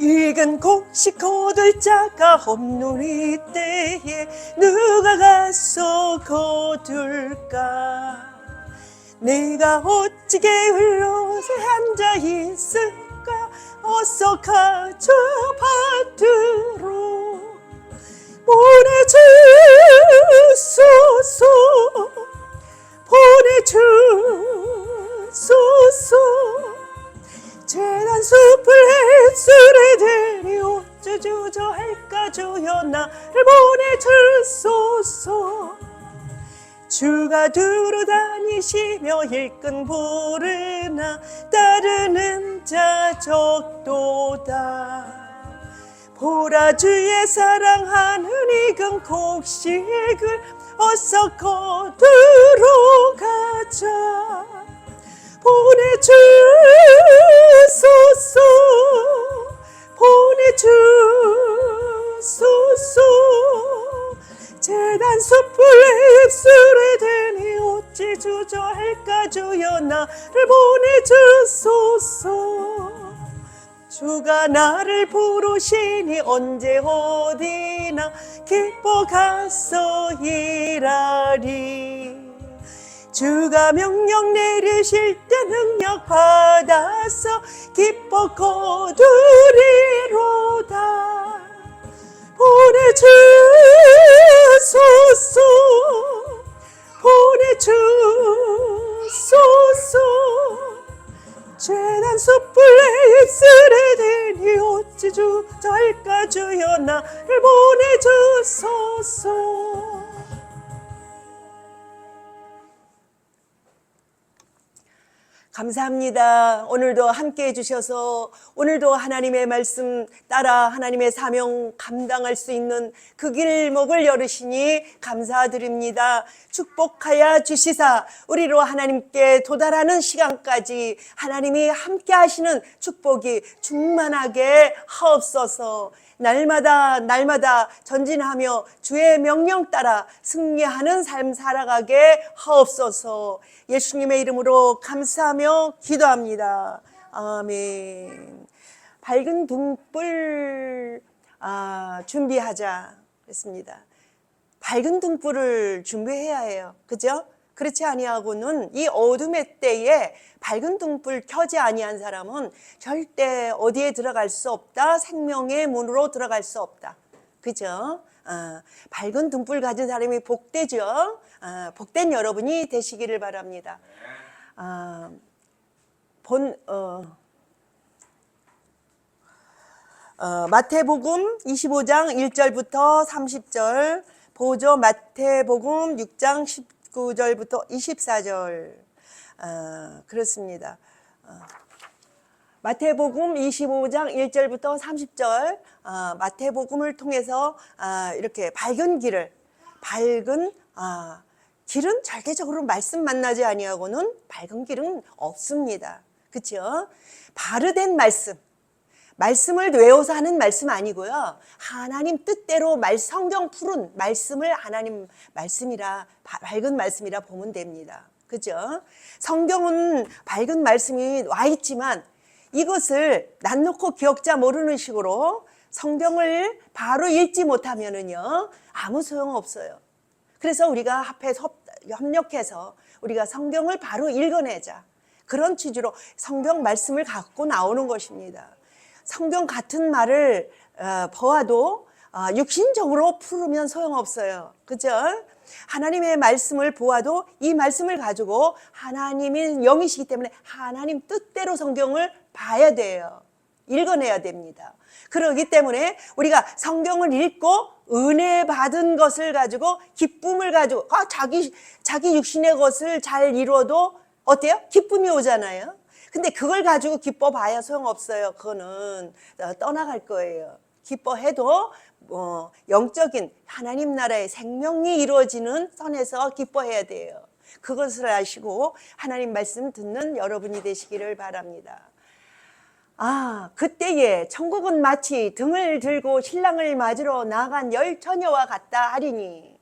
익은 곡식 거둘 자가 없는 이때에 누가 가서 거둘까? 내가 어찌게 흘러서 앉아 있을까? 어서 가져 밭으로 보내주소서, 보내주소서. 재단 숲을 햇술에 대니 어쩌주저 할까? 주여 나를 보내주소서. 주가 두루 다니시며 일꾼 부르나 따르는 자 적도다. 보라 주의 사랑하는 익은 곡식을 어서 거두러 가자. 보내주소서, 보내주소서. 재단 숲을 입술에 대니 어찌 주저할까? 주여 나를 보내주소서. 주가 나를 부르시니 언제 어디나 기뻐 가서 일하리. 주가 명령 내리실 때 능력 받아서 기뻐 거두리로다. 보내주소서, 보내주소서. 재단 숯불 내 입술에 대니 어찌 주저할까? 주여 나를 보내주소서. 감사합니다. 오늘도 함께 해주셔서 오늘도 하나님의 말씀 따라 하나님의 사명 감당할 수 있는 그 길목을 열으시니 감사드립니다. 축복하여 주시사 우리로 하나님께 도달하는 시간까지 하나님이 함께 하시는 축복이 충만하게 하옵소서. 날마다 전진하며 주의 명령 따라 승리하는 삶 살아가게 하옵소서. 예수님의 이름으로 감사하며 기도합니다. 아멘. 밝은 등불 준비하자 그랬습니다. 밝은 등불을 준비해야 해요. 그죠? 그렇지 아니하고는 이 어둠의 때에 밝은 등불 켜지 아니한 사람은 절대 어디에 들어갈 수 없다. 생명의 문으로 들어갈 수 없다. 그죠? 밝은 등불 가진 사람이 복되죠. 복된 여러분이 되시기를 바랍니다. 마태복음 25장 1절부터 30절, 보죠. 마태복음 6장 19절부터 24절. 그렇습니다. 마태복음 25장 1절부터 30절, 마태복음을 통해서 이렇게 밝은 길은 절대적으로 말씀 만나지 아니하고는 밝은 길은 없습니다. 그렇죠? 바르된 말씀을 외워서 하는 말씀 아니고요. 하나님 뜻대로 성경 푸른 말씀을 하나님 말씀이라, 밝은 말씀이라 보면 됩니다. 그죠? 성경은 밝은 말씀이 와 있지만 이것을 낯놓고 기억자 모르는 식으로 성경을 바로 읽지 못하면은요, 아무 소용 없어요. 그래서 우리가 협력해서 우리가 성경을 바로 읽어내자. 그런 취지로 성경 말씀을 갖고 나오는 것입니다. 성경 같은 말을 보아도 육신적으로 풀으면 소용없어요. 그죠? 하나님의 말씀을 보아도 이 말씀을 가지고 하나님이 영이시기 때문에 하나님 뜻대로 성경을 봐야 돼요. 읽어내야 됩니다. 그렇기 때문에 우리가 성경을 읽고 은혜 받은 것을 가지고 기쁨을 가지고 자기 육신의 것을 잘 이루어도 어때요? 기쁨이 오잖아요. 근데 그걸 가지고 기뻐봐야 소용없어요. 그거는 떠나갈 거예요. 기뻐해도 영적인 하나님 나라의 생명이 이루어지는 선에서 기뻐해야 돼요. 그것을 아시고 하나님 말씀 듣는 여러분이 되시기를 바랍니다. 그때에 천국은 마치 등을 들고 신랑을 맞으러 나간 열 처녀와 같다 하리니,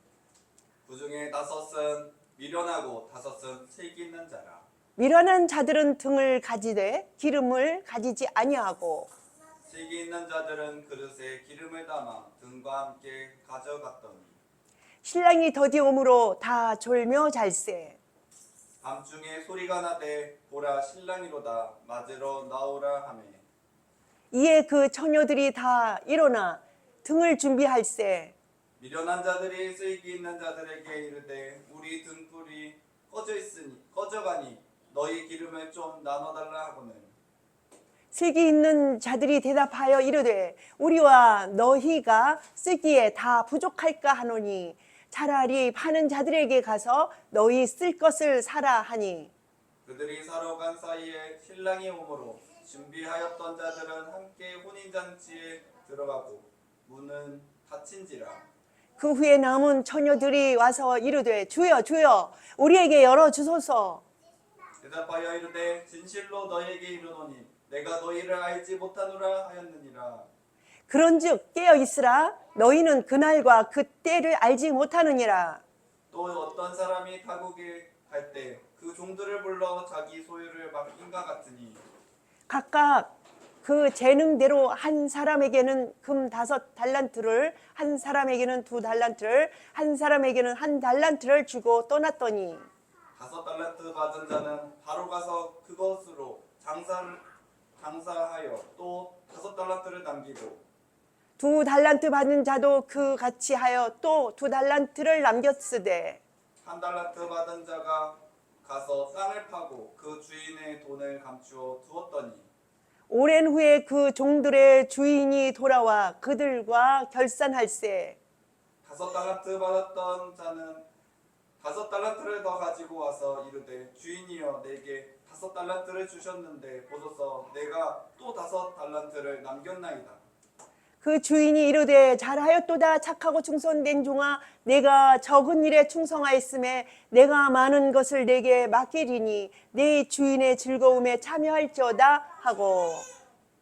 그중에 5은 미련하고 5은 슬기 있는 자라. 미련한 자들은 등을 가지되 기름을 가지지 아니하고 슬기 있는 자들은 그릇에 기름을 담아 등과 함께 가져갔더니 신랑이 더디옴으로 다 졸며 잘세. 밤중에 소리가 나되 보라 신랑이로다 맞으러 나오라 하매 이에 그 처녀들이 다 일어나 등을 준비할세. 미련한 자들이 슬기 있는 자들에게 이르되 우리 등불이 꺼져가니 너희 기름을 좀 나눠달라 하고는 슬기 있는 자들이 대답하여 이르되 우리와 너희가 쓰기에 다 부족할까 하노니 차라리 파는 자들에게 가서 너희 쓸 것을 사라 하니 그들이 사러 간 사이에 신랑이 오므로 준비하였던 자들은 함께 혼인잔치에 들어가고 문은 닫힌지라. 그 후에 남은 처녀들이 와서 이르되 주여 주여 우리에게 열어 주소서. 대답하여 이르되 진실로 너희에게 이르노니 내가 너희를 알지 못하노라 하였느니라. 그런즉 깨어 있으라 너희는 그날과 그 때를 알지 못하느니라. 또 어떤 사람이 타국에 갈 때 그 종들을 불러 자기 소유를 맡긴가 같으니 각각 그 재능대로 한 사람에게는 금 5달란트를 한 사람에게는 2달란트를 한 사람에게는 1달란트를 주고 떠났더니 5달란트 받은 자는 바로 가서 그것으로 장사하여 또 5달란트를 남기고 2달란트 받은 자도 그 같이 하여 또 2달란트를 남겼으되 1달란트 받은 자가 가서 땅을 파고 그 주인의 돈을 감추어 두었더니 오랜 후에 그 종들의 주인이 돌아와 그들과 결산할세. 5달란트 받았던 자는 5달란트를 더 가지고 와서 이르되 주인이여 내게 5달란트를 주셨는데 보소서 내가 또 5달란트를 남겼나이다. 그 주인이 이르되 잘하였도다 착하고 충성된 종아 내가 적은 일에 충성하였음에 내가 많은 것을 내게 맡기리니 내 주인의 즐거움에 참여할지어다 하고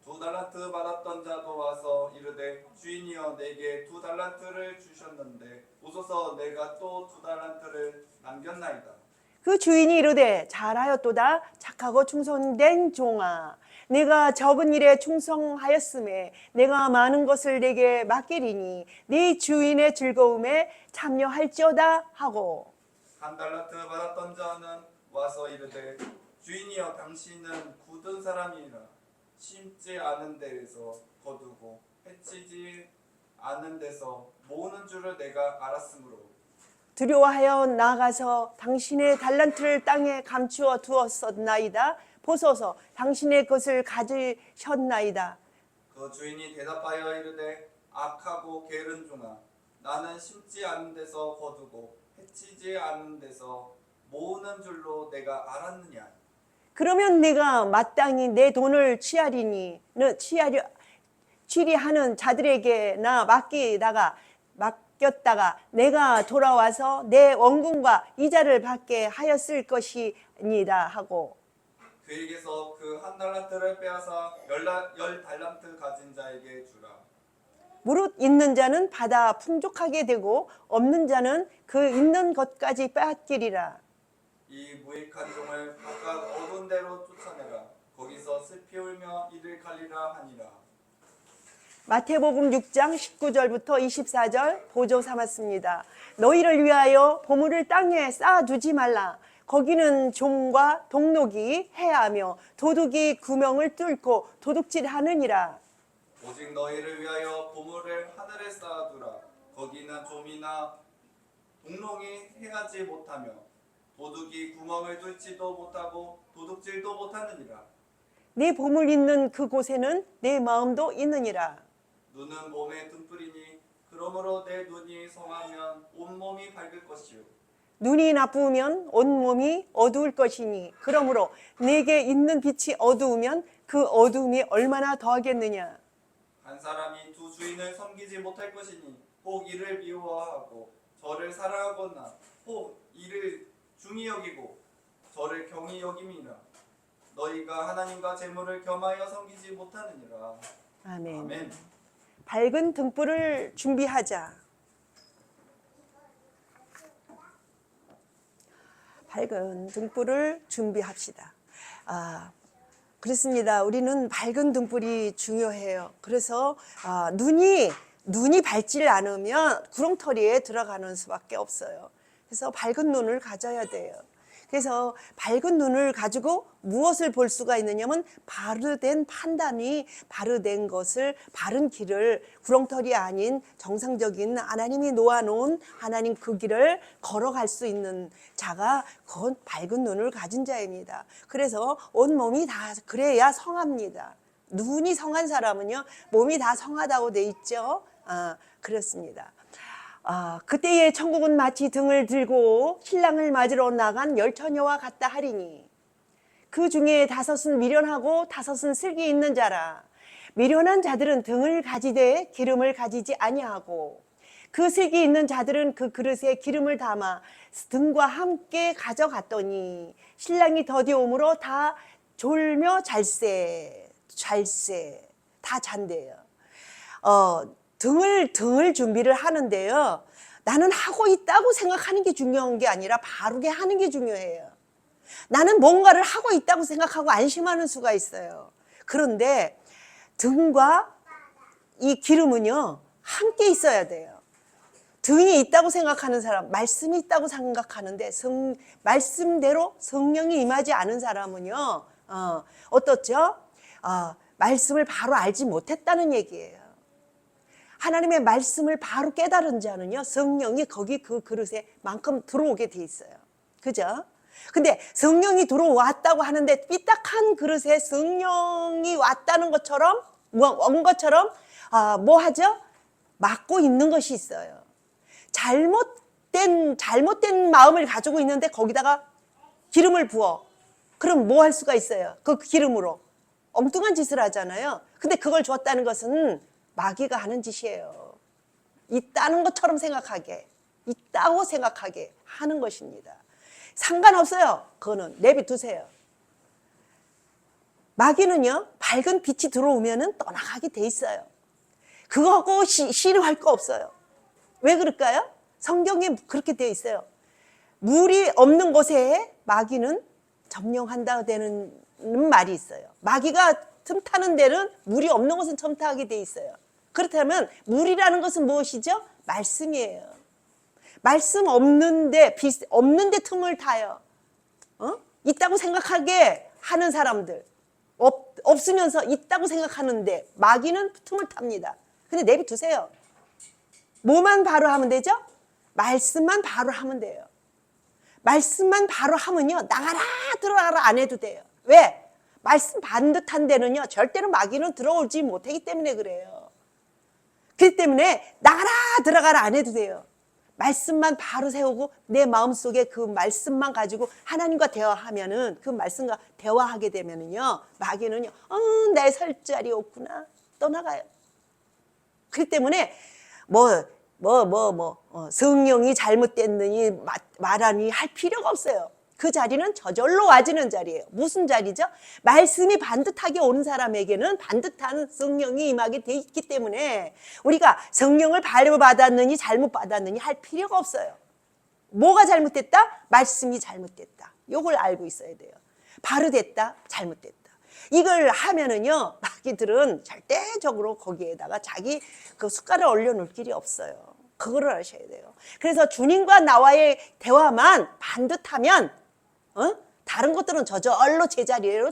2달란트 받았던 자도 와서 이르되 주인이여 내게 2달란트를 주셨는데 보소서 내가 또 2달란트를 남겼나이다. 그 주인이 이르되 잘하였도다 착하고 충성된 종아 내가 적은 일에 충성하였음에 내가 많은 것을 내게 맡기리니 네 주인의 즐거움에 참여할지어다 하고 1달란트 받았던 자는 와서 이르되 주인이여 당신은 굳은 사람이라 심지 않은 데에서 거두고 해치지 않은 데서 모으는 줄을 내가 알았으므로 두려워하여 나가서 당신의 달란트를 땅에 감추어 두었었나이다. 보소서 당신의 것을 가지셨나이다. 그 주인이 대답하여 이르되 악하고 게으른 종아 나는 심지 않은 데서 거두고 해치지 않은 데서 모으는 줄로 내가 알았느냐. 그러면 내가 마땅히 내 돈을 취리하는 자들에게나 맡겼다가 내가 돌아와서 내 원금과 이자를 받게 하였을 것이니라 하고 그에게서 그 1달란트를 빼앗아 10달란트 가진 자에게 주라. 무릇 있는 자는 받아 풍족하게 되고 없는 자는 그 있는 것까지 빼앗기리라. 이 무익한 종을 바깥 어두운 데로 쫓아내라. 거기서 슬피 울며 이를 갈리라 하니라. 마태복음 6장 19절부터 24절 보조 삼았습니다. 너희를 위하여 보물을 땅에 쌓아두지 말라. 거기는 종과 동록이 해하며 도둑이 구멍을 뚫고 도둑질하느니라. 오직 너희를 위하여 보물을 하늘에 쌓아두라. 거기는 좀이나 동롱이 행하지 못하며 도둑이 구멍을 뚫지도 못하고 도둑질도 못하느니라. 네 보물 있는 그곳에는 내 마음도 있느니라. 눈은 몸의 등불이니 그러므로 내 눈이 성하면 온몸이 밝을 것이요 눈이 나쁘면 온몸이 어두울 것이니 그러므로 내게 있는 빛이 어두우면 그 어두움이 얼마나 더하겠느냐. 한 사람이 두 주인을 섬기지 못할 것이니 혹 이를 미워하고 저를 사랑하거나 혹 이를 중히 여기고 저를 경히 여김이라. 너희가 하나님과 재물을 겸하여 섬기지 못하느니라. 아멘. 아멘. 밝은 등불을 준비하자. 밝은 등불을 준비합시다. 그렇습니다. 우리는 밝은 등불이 중요해요. 그래서 눈이 밝지 않으면 구렁텅이에 들어가는 수밖에 없어요. 그래서 밝은 눈을 가져야 돼요. 그래서 밝은 눈을 가지고 무엇을 볼 수가 있느냐면 바르된 판단이 바르된 것을 바른 길을 구렁텅이 아닌 정상적인 하나님이 놓아놓은 하나님 그 길을 걸어갈 수 있는 자가 곧 밝은 눈을 가진 자입니다. 그래서 온몸이 다 그래야 성합니다. 눈이 성한 사람은요 몸이 다 성하다고 돼 있죠. 그렇습니다. 그때의 천국은 마치 등을 들고 신랑을 맞으러 나간 열처녀와 같다 하리니 그 중에 5은 미련하고 5은 슬기 있는 자라. 미련한 자들은 등을 가지되 기름을 가지지 아니하고 그 슬기 있는 자들은 그 그릇에 기름을 담아 등과 함께 가져갔더니 신랑이 더디오므로 다 졸며 잘세 다 잔대요. 등을 준비를 하는데요. 나는 하고 있다고 생각하는 게 중요한 게 아니라 바르게 하는 게 중요해요. 나는 뭔가를 하고 있다고 생각하고 안심하는 수가 있어요. 그런데 등과 이 기름은요, 함께 있어야 돼요. 등이 있다고 생각하는 사람, 말씀이 있다고 생각하는데 말씀대로 성령이 임하지 않은 사람은요, 어떻죠? 말씀을 바로 알지 못했다는 얘기예요. 하나님의 말씀을 바로 깨달은 자는요, 성령이 거기 그 그릇에 만큼 들어오게 돼 있어요. 그죠? 근데 성령이 들어왔다고 하는데 삐딱한 그릇에 성령이 왔다는 것처럼, 온 것처럼, 뭐 하죠? 막고 있는 것이 있어요. 잘못된 마음을 가지고 있는데 거기다가 기름을 부어. 그럼 뭐 할 수가 있어요? 그 기름으로. 엉뚱한 짓을 하잖아요. 근데 그걸 줬다는 것은 마귀가 하는 짓이에요. 있다는 것처럼 생각하게, 있다고 생각하게 하는 것입니다. 상관없어요. 그거는 내비두세요. 마귀는요, 밝은 빛이 들어오면은 떠나가게 돼 있어요. 그거하고 싫어할 거 없어요. 왜 그럴까요? 성경에 그렇게 되어 있어요. 물이 없는 곳에 마귀는 점령한다 되는 말이 있어요. 마귀가 틈타는 데는 물이 없는 곳은 틈타게 돼 있어요. 그렇다면 물이라는 것은 무엇이죠? 말씀이에요. 말씀 없는데 없는데 틈을 타요. 있다고 생각하게 하는 사람들, 없으면서 있다고 생각하는데 마귀는 틈을 탑니다. 근데 내비두세요. 뭐만 바로 하면 되죠? 말씀만 바로 하면 돼요. 말씀만 바로 하면요, 나가라 들어가라 안 해도 돼요. 왜? 말씀 반듯한 데는요, 절대로 마귀는 들어오지 못하기 때문에 그래요. 그렇기 때문에 나가라 들어가라 안 해도 돼요. 말씀만 바로 세우고 내 마음속에 그 말씀만 가지고 하나님과 대화하면은, 그 말씀과 대화하게 되면은요, 마귀는요, 내 설 자리 없구나 떠나가요. 그렇기 때문에 성령이 잘못됐느니 말하니 할 필요가 없어요. 그 자리는 저절로 와지는 자리예요. 무슨 자리죠? 말씀이 반듯하게 오는 사람에게는 반듯한 성령이 임하게 돼 있기 때문에 우리가 성령을 바로 받았느니 잘못 받았느니 할 필요가 없어요. 뭐가 잘못됐다? 말씀이 잘못됐다. 이걸 알고 있어야 돼요. 바로 됐다, 잘못됐다. 이걸 하면은요, 마귀들은 절대적으로 거기에다가 자기 그 숟갈을 올려놓을 길이 없어요. 그거를 아셔야 돼요. 그래서 주님과 나와의 대화만 반듯하면 다른 것들은 저절로 제자리로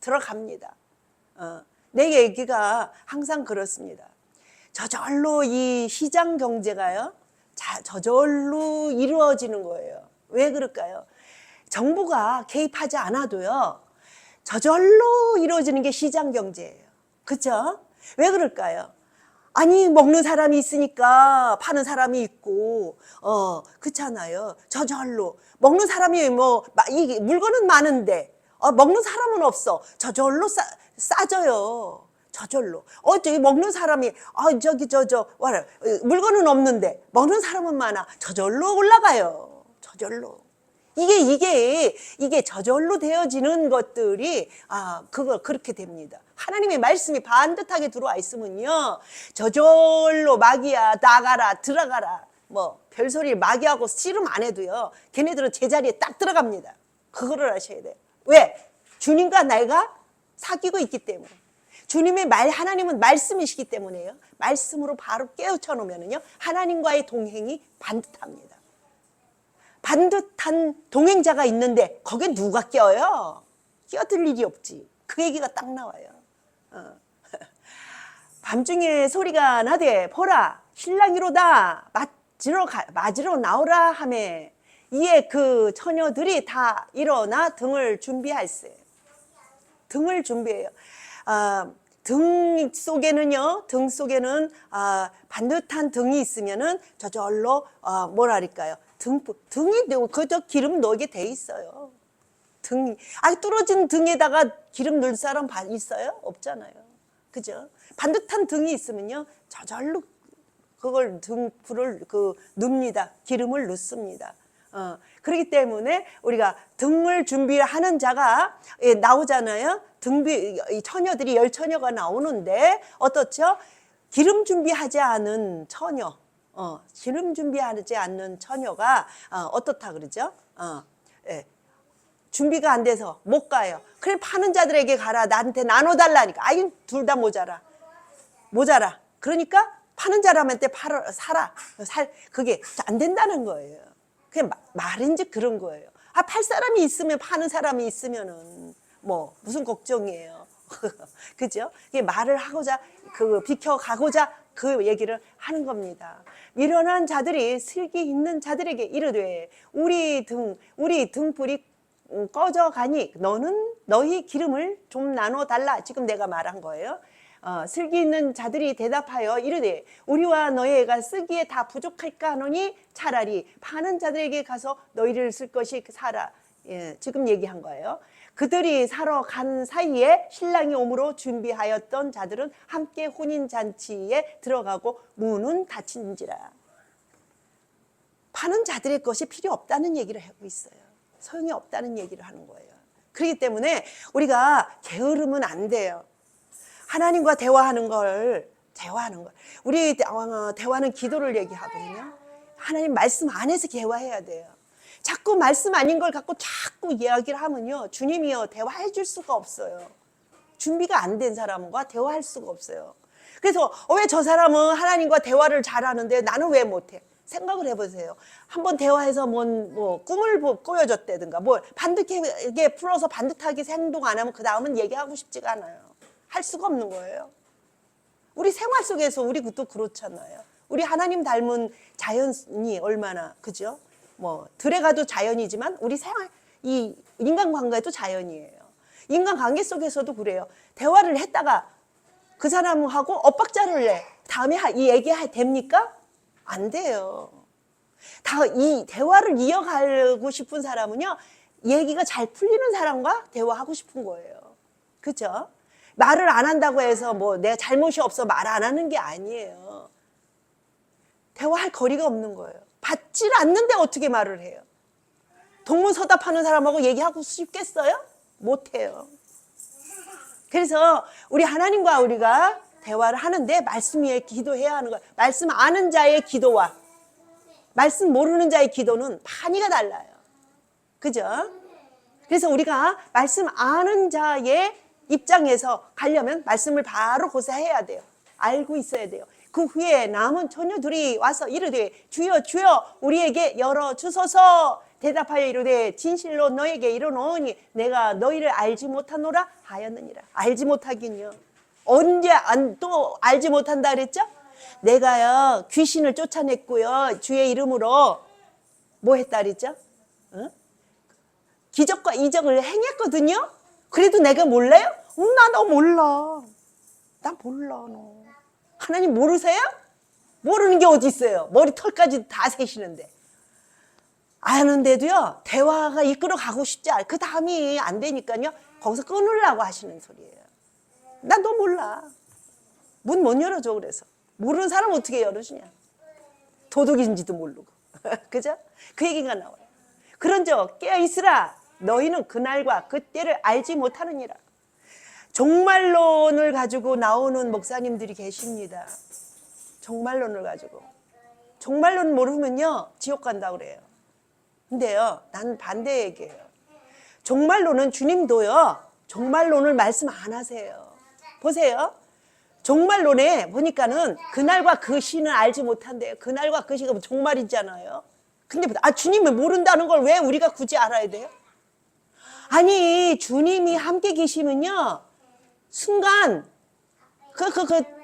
들어갑니다. 내 얘기가 항상 그렇습니다. 저절로 이 시장 경제가요, 저절로 이루어지는 거예요. 왜 그럴까요? 정부가 개입하지 않아도요, 저절로 이루어지는 게 시장 경제예요. 그렇죠? 왜 그럴까요? 아니, 먹는 사람이 있으니까 파는 사람이 있고, 그렇잖아요. 저절로. 먹는 사람이 이 물건은 많은데, 먹는 사람은 없어. 저절로 싸져요. 저절로. 저기 먹는 사람이, 물건은 없는데, 먹는 사람은 많아. 저절로 올라가요. 저절로. 이게 저절로 되어지는 것들이, 그거 그렇게 됩니다. 하나님의 말씀이 반듯하게 들어와 있으면요, 저절로 마귀야, 나가라, 들어가라, 별소리 마귀하고 씨름 안 해도요, 걔네들은 제자리에 딱 들어갑니다. 그거를 아셔야 돼요. 왜? 주님과 내가 사귀고 있기 때문에. 주님의 하나님은 말씀이시기 때문에요. 말씀으로 바로 깨우쳐 놓으면요, 하나님과의 동행이 반듯합니다. 반듯한 동행자가 있는데 거기에 누가 껴요? 끼어들 일이 없지. 그 얘기가 딱 나와요. 밤중에 소리가 나되 보라 신랑이로다 맞으러 나오라 하매 이에 그 처녀들이 다 일어나 등을 준비할세. 등을 준비해요. 등 속에는 반듯한 등이 있으면은 저절로 뭐랄까요? 등이 그저 기름 넣게 돼 있어요. 뚫어진 등에다가 기름 넣을 사람 있어요? 없잖아요. 그죠? 반듯한 등이 있으면요, 저절로 그걸 불을 넣습니다. 기름을 넣습니다. 그렇기 때문에 우리가 등을 준비하는 자가 나오잖아요. 처녀들이 10처녀가 나오는데 어떻죠? 기름 준비하지 않은 처녀, 기름 준비하지 않는 처녀가 어떻다 그러죠? 예. 준비가 안 돼서 못 가요. 그래 파는 자들에게 가라. 나한테 나눠달라니까. 아유 둘 다 모자라. 그러니까 파는 사람한테 사라. 그게 안 된다는 거예요. 그냥 말인지 그런 거예요. 팔 사람이 있으면 파는 사람이 있으면은 뭐 무슨 걱정이에요. 그죠? 말을 하고자 비켜가고자 그 얘기를 하는 겁니다. 미련한 자들이 슬기 있는 자들에게 이르되 우리 등불이 꺼져가니 너희 기름을 좀 나눠달라. 지금 내가 말한 거예요. 슬기 있는 자들이 대답하여 이르되 우리와 너희가 쓰기에 다 부족할까 하노니 차라리 파는 자들에게 가서 너희를 쓸 것이 사라. 예, 지금 얘기한 거예요. 그들이 사러 간 사이에 신랑이 오므로 준비하였던 자들은 함께 혼인잔치에 들어가고 문은 닫힌지라. 파는 자들의 것이 필요 없다는 얘기를 하고 있어요. 소용이 없다는 얘기를 하는 거예요. 그렇기 때문에 우리가 게으르면 안 돼요. 하나님과 대화하는 걸 우리 대화는 기도를 얘기하거든요. 하나님 말씀 안에서 대화해야 돼요. 자꾸 말씀 아닌 걸 갖고 자꾸 이야기를 하면요, 주님이요 대화해 줄 수가 없어요. 준비가 안 된 사람과 대화할 수가 없어요. 그래서 왜 저 사람은 하나님과 대화를 잘하는데 나는 왜 못해? 생각을 해보세요. 한번 대화해서 뭐 꿈을 꾸며줬다든가 반듯하게 풀어서 반듯하게 행동 안 하면 그 다음은 얘기하고 싶지가 않아요. 할 수가 없는 거예요. 우리 생활 속에서 우리 또 그렇잖아요. 우리 하나님 닮은 자연이 얼마나, 그죠? 들에 가도 자연이지만 우리 생활, 이 인간관계도 자연이에요. 인간관계 속에서도 그래요. 대화를 했다가 그 사람하고 엇박자를 내. 다음에 이 얘기 됩니까? 안 돼요. 이 대화를 이어가고 싶은 사람은요, 얘기가 잘 풀리는 사람과 대화하고 싶은 거예요. 그죠? 말을 안 한다고 해서 내가 잘못이 없어 말 안 하는 게 아니에요. 대화할 거리가 없는 거예요. 받질 않는데 어떻게 말을 해요? 동문서답하는 사람하고 얘기하고 싶겠어요? 못해요. 그래서 우리 하나님과 우리가 대화를 하는데 말씀 위에 기도해야 하는 거예요. 말씀 아는 자의 기도와 말씀 모르는 자의 기도는 판이가 달라요. 그죠? 그래서 우리가 말씀 아는 자의 입장에서 가려면 말씀을 바로 고사해야 돼요. 알고 있어야 돼요. 그 후에 남은 처녀들이 와서 이르되 주여 주여 우리에게 열어주소서. 대답하여 이르되 진실로 너에게 이르노니 내가 너희를 알지 못하노라 하였느니라. 알지 못하긴요. 언제 또 알지 못한다 그랬죠? 내가요 귀신을 쫓아냈고요 주의 이름으로 뭐 했다 그랬죠? 응? 기적과 이적을 행했거든요. 그래도 내가 몰라요? 나 몰라. 나 몰라. 너 하나님 모르세요? 모르는 게 어디 있어요? 머리털까지 다 세시는데. 아는데도요 대화가 이끌어 가고 싶지 않아요. 그 다음이 안 되니까요 거기서 끊으려고 하시는 소리예요. 난 너 몰라. 문 못 열어줘. 그래서 모르는 사람 어떻게 열어주냐. 도둑인지도 모르고. 그죠? 그 얘기가 나와요. 그런즉 깨어있으라. 너희는 그날과 그때를 알지 못하느니라. 종말론을 가지고 나오는 목사님들이 계십니다. 종말론을 가지고. 종말론 모르면요 지옥 간다고 그래요. 근데요 난 반대 얘기예요. 종말론은 주님도요 종말론을 말씀 안 하세요. 보세요. 종말론에 보니까는 그날과 그 시는 알지 못한대요. 그날과 그 시가 종말이잖아요. 근데 주님을 모른다는 걸 왜 우리가 굳이 알아야 돼요? 아니, 주님이 함께 계시면요, 순간 그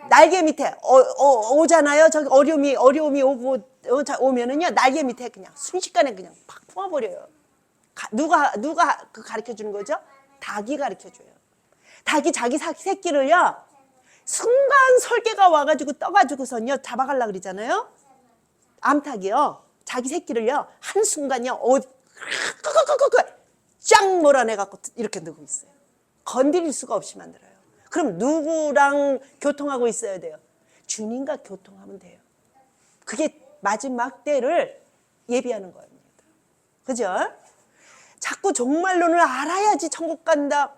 날개 밑에 오잖아요. 저기 어려움이 오고 오면은요, 날개 밑에 그냥 순식간에 그냥 팍 품어버려요. 누가 그 가르쳐 주는 거죠? 닭이 가르쳐 줘요. 닭이 자기 새끼를요, 순간 설개가 와가지고 떠가지고선요 잡아가려 그러잖아요. 암탉이요, 자기 새끼를요 한 순간요 쫙 몰아내갖고 이렇게 넣고 있어요. 건드릴 수가 없이 만들어요. 그럼 누구랑 교통하고 있어야 돼요? 주님과 교통하면 돼요. 그게 마지막 때를 예비하는 겁니다. 그죠? 자꾸 종말론을 알아야지 천국 간다.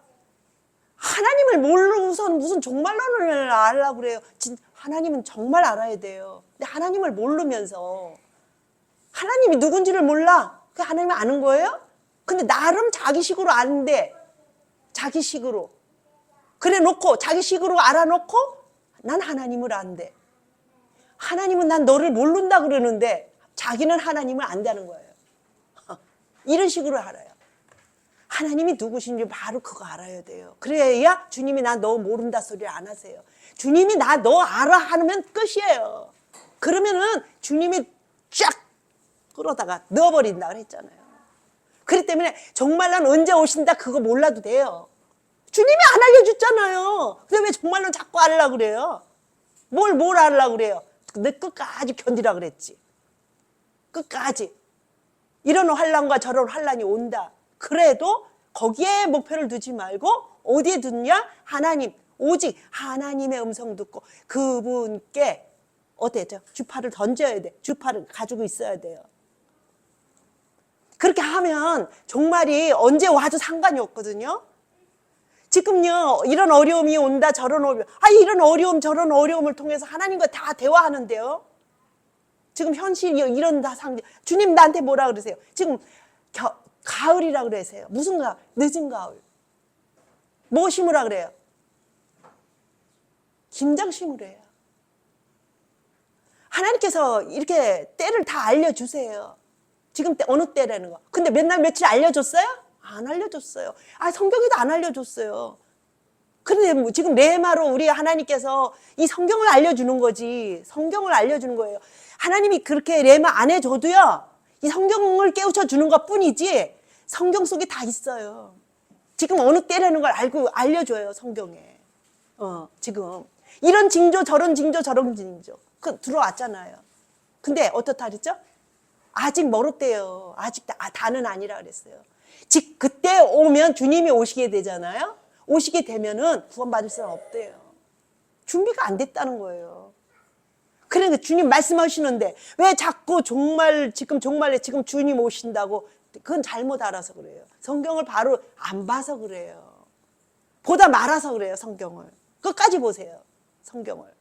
하나님을 모르고선 무슨 종말론을 알라고 그래요. 하나님은 정말 알아야 돼요. 근데 하나님을 모르면서 하나님이 누군지를 몰라. 그 하나님을 아는 거예요? 근데 나름 자기식으로 아는데, 자기식으로 그래 놓고 자기식으로 알아놓고 난 하나님을 안대. 하나님은 난 너를 모른다 그러는데 자기는 하나님을 안다는 거예요. 이런 식으로 알아요. 하나님이 누구신지 바로 그거 알아야 돼요. 그래야 주님이 나 너 모른다 소리를 안 하세요. 주님이 나 너 알아 하면 끝이에요. 그러면은 주님이 쫙 끌어다가 넣어버린다 그랬잖아요. 그렇기 때문에 정말로 언제 오신다 그거 몰라도 돼요. 주님이 안 알려줬잖아요. 근데 왜 정말로 자꾸 알으려고 그래요? 뭘 알으려고 그래요? 내 끝까지 견디라 그랬지. 끝까지. 이런 환난과 저런 환난이 온다. 그래도 거기에 목표를 두지 말고 어디에 두냐? 하나님. 오직 하나님의 음성 듣고 그분께 어때요? 주파를 던져야 돼. 주파를 가지고 있어야 돼요. 그렇게 하면 종말이 언제 와도 상관이 없거든요. 지금요, 이런 어려움이 온다, 저런 어려움. 이런 어려움, 저런 어려움을 통해서 하나님과 다 대화하는데요. 지금 현실이 이런 다 주님 나한테 뭐라 그러세요? 지금 가을이라 그러세요. 무슨 가을? 늦은 가을. 뭐 심으라 그래요? 김장 심으래요. 하나님께서 이렇게 때를 다 알려주세요. 지금 때 어느 때라는 거. 근데 몇 날 며칠 알려줬어요? 안 알려줬어요. 성경에도 안 알려줬어요. 그런데 지금 레마로 우리 하나님께서 이 성경을 알려주는 거지. 성경을 알려주는 거예요. 하나님이 그렇게 레마 안 해줘도요, 이 성경을 깨우쳐 주는 것 뿐이지 성경 속에 다 있어요. 지금 어느 때라는 걸 알려줘요, 성경에. 지금 이런 징조 저런 징조 저런 징조 들어왔잖아요. 근데 어떻다 그랬죠? 아직 멀었대요. 아직 다는 아니라 그랬어요. 즉 그때 오면 주님이 오시게 되잖아요. 오시게 되면은 구원받을 사람 없대요. 준비가 안 됐다는 거예요. 그러니까 주님 말씀하시는데 왜 자꾸 지금 주님 오신다고, 그건 잘못 알아서 그래요. 성경을 바로 안 봐서 그래요. 보다 말아서 그래요. 성경을 끝까지 보세요. 성경을.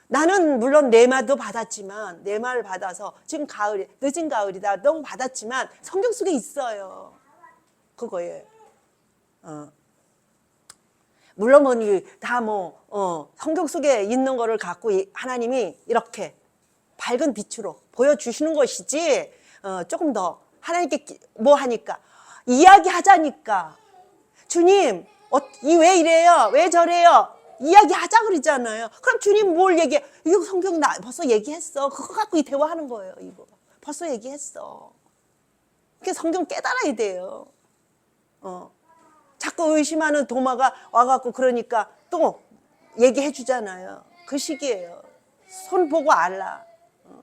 나는 물론 레마도 받았지만, 레마를 받아서 지금 늦은 가을이다 너무 받았지만 성경 속에 있어요. 그거에 물론 성경 속에 있는 거를 갖고 하나님이 이렇게 밝은 빛으로 보여주시는 것이지, 조금 더 하나님께 하니까 이야기하자니까, 주님 왜 이래요? 왜 저래요? 이야기하자 그러잖아요. 그럼 주님 뭘 얘기해? 이거 성경 벌써 얘기했어. 그거 갖고 대화하는 거예요. 이거 벌써 얘기했어. 그게 성경 깨달아야 돼요. 자꾸 의심하는 도마가 와갖고 그러니까 또 얘기해 주잖아요. 그 시기예요. 손 보고 알라.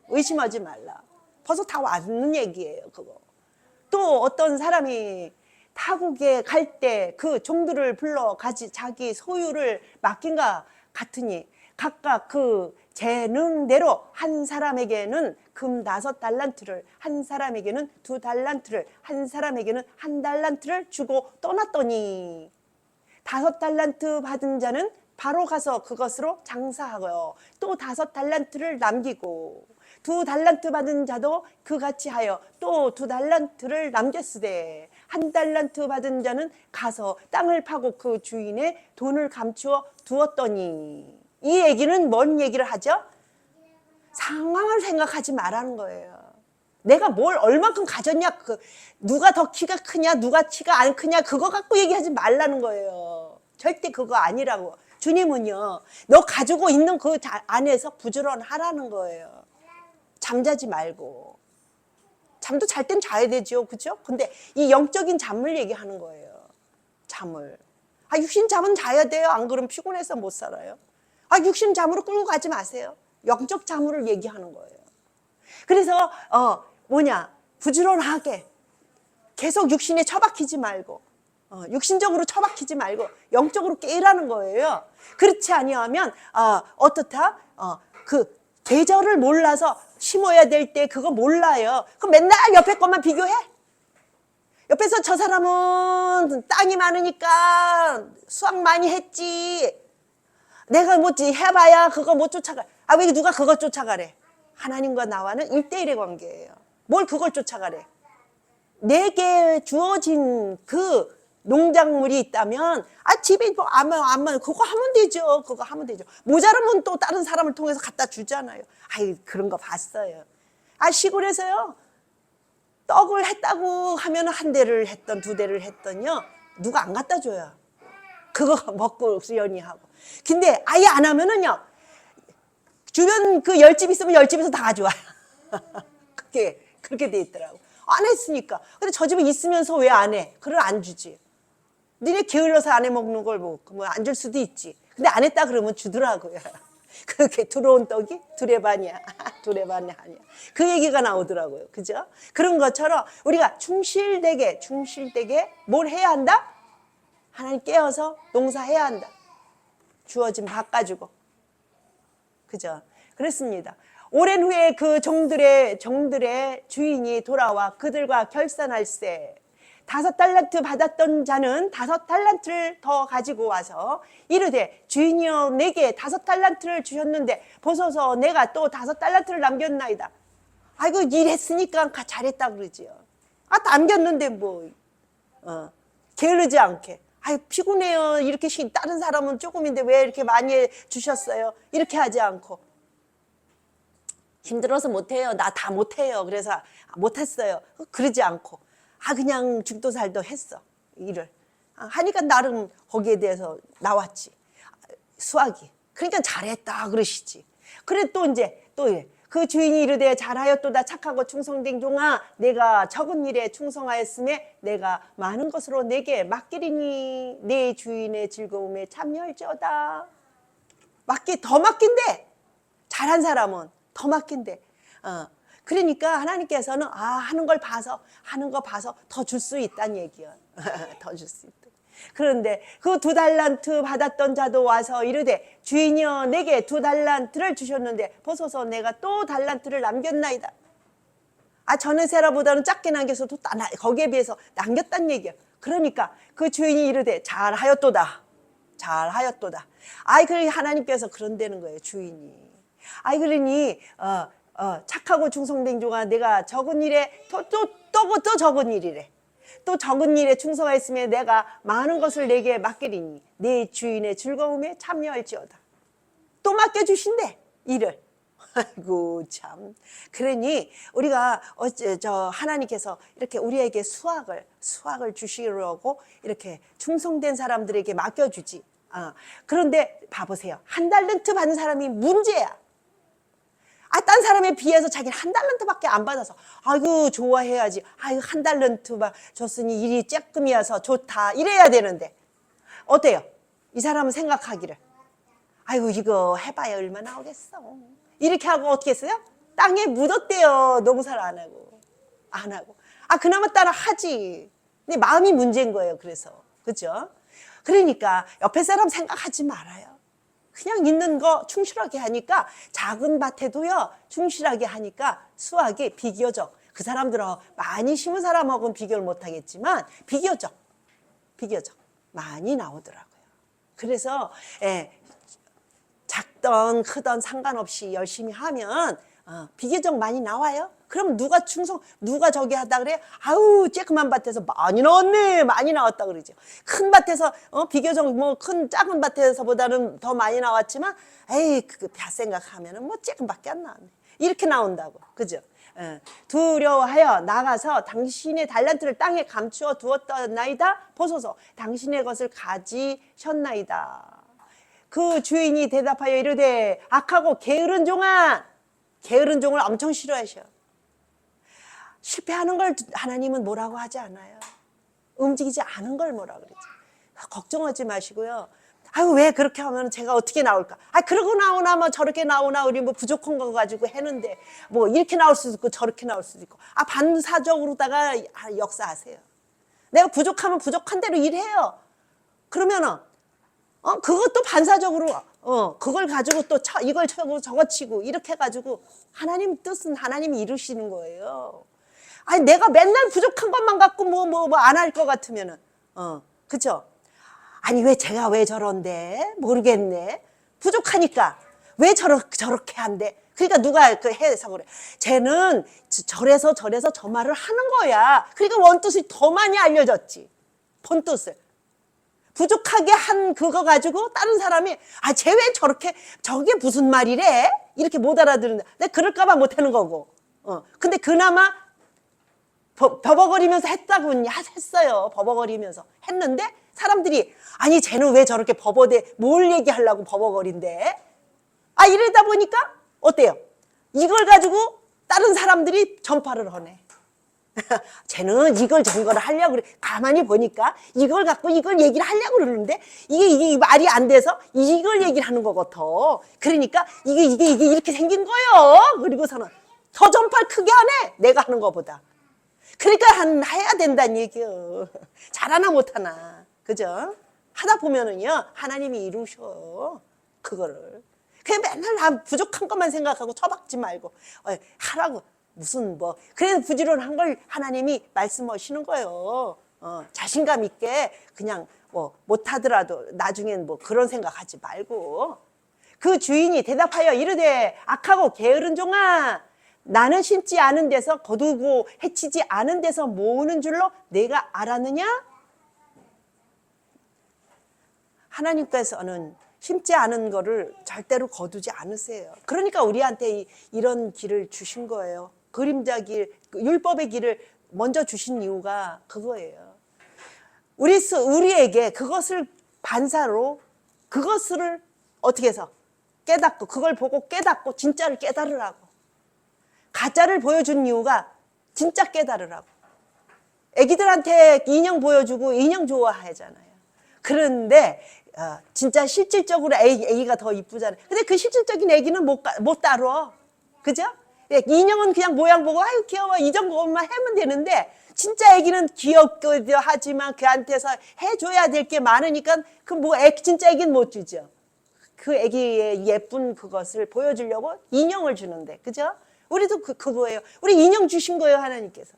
의심하지 말라. 벌써 다 왔는 얘기예요. 그거. 또 어떤 사람이 타국에 갈 때 그 종들을 불러 자기 소유를 맡긴가 같으니 각각 그 재능대로 한 사람에게는 금 5달란트를, 한 사람에게는 2달란트를, 한 사람에게는 1달란트를 주고 떠났더니 5달란트 받은 자는 바로 가서 그것으로 장사하고요. 또 5달란트를 남기고 2달란트 받은 자도 그같이 하여 또 2달란트를 남겼으되 한 달란트 받은 자는 가서 땅을 파고 그 주인의 돈을 감추어 두었더니. 이 얘기는 뭔 얘기를 하죠? 상황을 생각하지 말라는 거예요. 내가 뭘 얼만큼 가졌냐, 누가 더 키가 크냐, 누가 키가 안 크냐, 그거 갖고 얘기하지 말라는 거예요. 절대 그거 아니라고. 주님은요, 너 가지고 있는 그 안에서 부지런하라는 거예요. 잠자지 말고. 잠도 잘 땐 자야 되죠, 그죠? 근데 이 영적인 잠을 얘기하는 거예요. 잠을. 육신 잠은 자야 돼요. 안 그러면 피곤해서 못 살아요. 육신 잠으로 끌고 가지 마세요. 영적 잠을 얘기하는 거예요. 그래서 부지런하게 계속 육신에 처박히지 말고, 육신적으로 처박히지 말고 영적으로 깨라는 거예요. 그렇지 아니하면 어떻다? 그 계절을 몰라서 심어야 될 때 그거 몰라요. 그럼 맨날 옆에 것만 비교해? 옆에서 저 사람은 땅이 많으니까 수확 많이 했지. 내가 뭐지 해봐야 그거 못 쫓아가. 왜 누가 그거 쫓아가래? 하나님과 나와는 1대1의 관계예요. 뭘 그걸 쫓아가래? 내게 주어진 그 농작물이 있다면 집에 뭐 아마 그거 하면 되죠. 그거 하면 되죠. 모자라면 또 다른 사람을 통해서 갖다 주잖아요. 그런 거 봤어요. 시골에서요. 떡을 했다고 하면 한 대를 했던 두 대를 했더니요. 누가 안 갖다 줘요. 그거 먹고 수연이 하고. 근데 아예 안 하면은요. 주변 그 10집 있으면 10집에서 다 가져와요. 그렇게 돼 있더라고. 안 했으니까. 근데 저 집에 있으면서 왜 안 해? 그걸 안 주지. 니네 게을러서 안 해 먹는 걸 뭐 안 줄 수도 있지. 근데 안 했다 그러면 주더라고요. 그렇게 들어온 떡이 둘의 반이야. 둘의 반이 아니야. 그 얘기가 나오더라고요. 그죠? 그런 것처럼 우리가 충실되게 뭘 해야 한다? 하나님 깨어서 농사해야 한다. 주어진 밥 가지고. 그죠? 그렇습니다. 오랜 후에 그 종들의 주인이 돌아와 그들과 결산할세. 5달란트 받았던 자는 5달란트를 더 가지고 와서 이르되 주인이여 내게 5달란트를 주셨는데 보소서 내가 또 5달란트를 남겼나이다. 일했으니까 잘했다 그러지요. 남겼는데 뭐 게으르지 않게. 피곤해요. 이렇게 다른 사람은 조금인데 왜 이렇게 많이 주셨어요? 이렇게 하지 않고 힘들어서 못해요. 나 다 못해요. 그래서 못했어요. 그러지 않고 그냥 죽도 살도 했어. 일을 하니까 나름 거기에 대해서 나왔지. 수학이. 그러니까 잘했다 그러시지. 그래 또 이제 그 주인이 이르되 잘하였도다 착하고 충성된 종아 내가 적은 일에 충성하였음에 내가 많은 것으로 내게 맡기리니 내 주인의 즐거움에 참여할지어다. 더 맡긴대. 잘한 사람은 더 맡긴대. 그러니까 하나님께서는 하는 거 봐서 더 줄 수 있다는 얘기야. 더 줄 수 있다. 그런데 그 2달란트 받았던 자도 와서 이르되 주인이여 내게 2달란트를 주셨는데 보소서 내가 또 달란트를 남겼나이다. 전에 세라보다는 작게 남겨서 또 거기에 비해서 남겼다는 얘기야. 그러니까 그 주인이 이르되 잘하였도다. 그러니 하나님께서 그런다는 거예요. 주인이. 그러니 착하고 충성된 종아 내가 적은 일에 또 적은 일이래. 또 적은 일에 충성하였으면 내가 많은 것을 내게 맡기리니 내 주인의 즐거움에 참여할지어다. 또 맡겨주신대 일을. 참. 그러니 우리가 하나님께서 이렇게 우리에게 수학을 주시려고 이렇게 충성된 사람들에게 맡겨주지. 그런데 봐보세요. 1달란트 받은 사람이 문제야. 딴 사람에 비해서 자기는 1달란트밖에 안 받아서 좋아해야지. 1달란트 줬으니 일이 쬐끔이어서 좋다. 이래야 되는데 어때요? 이 사람은 생각하기를 이거 해봐야 얼마 나오겠어. 이렇게 하고 어떻게 했어요? 땅에 묻었대요. 농사를 안 하고. 그나마 따라 하지. 근데 마음이 문제인 거예요. 그래서 그렇죠? 그러니까 옆에 사람 생각하지 말아요. 그냥 있는 거 충실하게 하니까 작은 밭에도요 충실하게 하니까 수확이 비교적 그 사람들은 많이 심은 사람하고는 비교를 못하겠지만 비교적 많이 나오더라고요. 그래서 작던 크던 상관없이 열심히 하면 비교적 많이 나와요? 그럼 누가 저기 하다 그래? 아우, 쬐끄만 밭에서 많이 나왔네, 많이 나왔다 그러죠. 큰 밭에서, 비교적 뭐 작은 밭에서보다는 더 많이 나왔지만, 에이, 그 밭 생각하면은 뭐 쬐끔밖에 안 나왔네. 이렇게 나온다고. 그죠? 두려워하여 나가서 당신의 달란트를 땅에 감추어 두었더나이다. 보소서, 당신의 것을 가지셨나이다. 그 주인이 대답하여 이르되 악하고 게으른 종아. 게으른 종을 엄청 싫어하셔. 실패하는 걸 하나님은 뭐라고 하지 않아요. 움직이지 않은 걸 뭐라 그러지. 걱정하지 마시고요. 아유, 왜 그렇게 하면 제가 어떻게 나올까? 그러고 나오나 뭐 저렇게 나오나 우리 뭐 부족한 거 가지고 했는데 뭐 이렇게 나올 수도 있고 저렇게 나올 수도 있고. 반사적으로다가 역사하세요. 내가 부족하면 부족한 대로 일해요. 그러면은 그것도 반사적으로 그걸 가지고 또 이걸 쳐고 저거 치고 이렇게 해가지고 하나님 뜻은 하나님이 이루시는 거예요. 내가 맨날 부족한 것만 갖고 뭐 안 할 것 같으면은 그쵸? 왜 제가 왜 저런데 모르겠네. 부족하니까 왜 저렇게 한대. 그러니까 누가 그 해서 그래. 쟤는 저래서 저 말을 하는 거야. 그러니까 원뜻이 더 많이 알려졌지. 본뜻을. 부족하게 한 그거 가지고 다른 사람이 쟤 왜 저게 무슨 말이래? 이렇게 못 알아들는데 내가 그럴까봐 못하는 거고. 근데 그나마 버벅거리면서 했어요. 버벅거리면서 했는데 사람들이 쟤는 왜 저렇게 뭘 얘기하려고 버벅거린대? 이러다 보니까 어때요? 이걸 가지고 다른 사람들이 전파를 하네. 쟤는 이걸 저걸 하려고 그래. 가만히 보니까 이걸 갖고 이걸 얘기를 하려고 그러는데 이게 말이 안 돼서 이걸 얘기를 하는 거 같아. 그러니까 이게 이렇게 생긴 거요. 그리고서는 더 전파를 크게 하네. 내가 하는 거보다. 그러니까 해야 된다는 얘기요. 잘하나 못하나. 그죠? 하다 보면은요, 하나님이 이루셔. 그거를. 그냥 맨날 나 부족한 것만 생각하고 처박지 말고, 하라고. 무슨 그래서 부지런한 걸 하나님이 말씀하시는 거예요. 자신감 있게 그냥 못하더라도 나중엔 그런 생각하지 말고. 그 주인이 대답하여 이르되 악하고 게으른 종아, 나는 심지 않은 데서 거두고 해치지 않은 데서 모으는 줄로 내가 알았느냐? 하나님께서는 심지 않은 거를 절대로 거두지 않으세요. 그러니까 우리한테 이런 길을 주신 거예요. 그림자 길, 율법의 길을 먼저 주신 이유가 그거예요. 우리에게 그것을 반사로 그것을 어떻게 해서 깨닫고 그걸 보고 깨닫고 진짜를 깨달으라고. 가짜를 보여준 이유가 진짜 깨달으라고. 애기들한테 인형 보여주고 인형 좋아하잖아요. 그런데 진짜 실질적으로 애기가 더 이쁘잖아요. 근데 그 실질적인 애기는 못 다뤄. 그죠? 인형은 그냥 모양 보고 아유 귀여워 이 정도만 하면 되는데 진짜 애기는 귀엽기도 하지만 그한테서 해줘야 될 게 많으니까 진짜 애기는 못 주죠. 그 애기의 예쁜 그것을 보여주려고 인형을 주는데, 그죠? 우리도 그거예요. 우리 인형 주신 거예요, 하나님께서.